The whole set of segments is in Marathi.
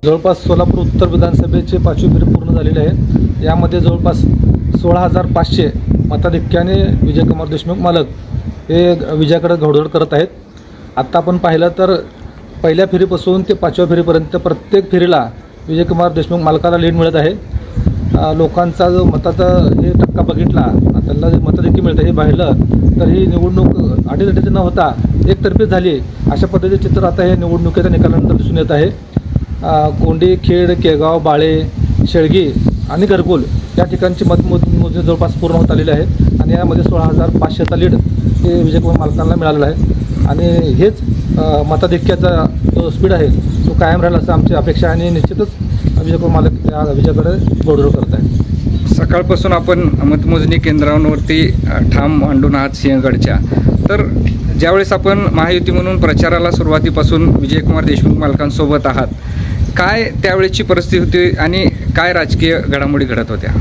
जवळपास सोलापूर उत्तर विधानसभेचे 5वी फेरी पूर्ण झालेले आहे। यामध्ये जवळपास 16,500 मताधिक्याने विजयकुमार देशमुख मालक हे विजयाकडे घोडदौड करत आहेत। आत्ता आपण पाहिलं तर पहिल्या फेरीपासून ते 5व्या फेरीपर्यंत प्रत्येक फेरीला विजयकुमार देशमुख मालकाला लीड मिळत आहे। लोकांचा जो मताचा हे टक्का बघितला, त्यांना जे मताधिक्य मिळतं हे पाहिलं तर ही निवडणूक अटीतटीची न होता एकतर्फी झाली। अशा पद्धतीचे चित्र आता हे निवडणुकीच्या निकालानंतर दिसून येत आहे। कोंडी, खेड, केगाव, बाळे, शेळगी आणि घरकुल या ठिकाणची मतमोजणी जवळपास पूर्ण होत आलेली आहे आणि यामध्ये 16,500चा लीड हे विजयकुमार मालकांना मिळालेला आहे आणि हेच मताधिक्याचा जो स्पीड आहे तो कायम राहिला असं आमची अपेक्षा आहे आणि निश्चितच विजयकुमार मालक या विजयाकडे घोडदौड करत आहेत। सकाळपासून आपण मतमोजणी केंद्रांवरती ठाम मांडून आहात सिंहगडच्या, तर ज्यावेळेस आपण महायुती म्हणून प्रचाराला सुरुवातीपासून विजयकुमार देशमुख मालकांसोबत आहात, काय त्यावेळेची परिस्थिती होती आणि काय राजकीय घडामोडी घडत होत्या?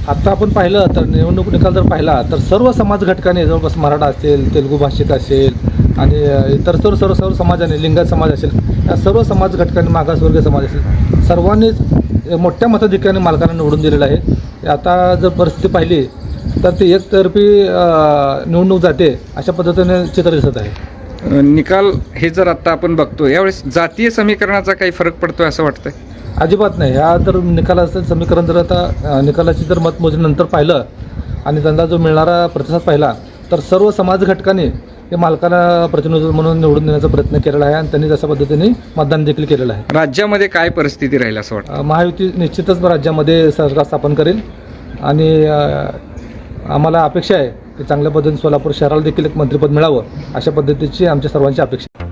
आत्ता आपण पाहिलं तर निवडणूक निकाल जर पाहिला तर सर्व समाज घटकाने जवळपास मराठा असेल, तेलुगू भाषिक असेल आणि इतर सर्व समाजाने, लिंगायत समाज असेल, या सर्व समाज घटकांनी, मागासवर्गीय समाज असेल, सर्वांनीच मोठ्या मताधिक्याने मालकांना निवडून दिलेलं आहे। आता जर परिस्थिती पाहिली तर ती एकतर्फी निवडणूक जाते अशा पद्धतीने चित्र दिसत आहे। निकाल हे जर आत्ता आपण बघतो, यावेळेस जातीय समीकरणाचा काही फरक पडतोय असं वाटतंय? अजिबात नाही। ह्या जर निकालाचं समीकरण जर आता निकालाची जर मतमोजणीनंतर पाहिलं आणि त्यांना जो मिळणारा प्रतिसाद पाहिला तर सर्व समाज घटकांनी हे मालकाला प्रतिनिधित्व म्हणून निवडून देण्याचा प्रयत्न केलेला आहे आणि त्यांनी तशा पद्धतीने मतदान देखील केलेलं आहे। राज्यामध्ये काय परिस्थिती राहील असं वाटतं? महायुती निश्चितच राज्यामध्ये सरकार स्थापन करेल आणि आम्हाला अपेक्षा आहे की चांगल्या पद्धतीने सोलापूर शहराला देखील एक मंत्रिपद मिळावं अशा पद्धतीची आमच्या सर्वांची अपेक्षा आहे।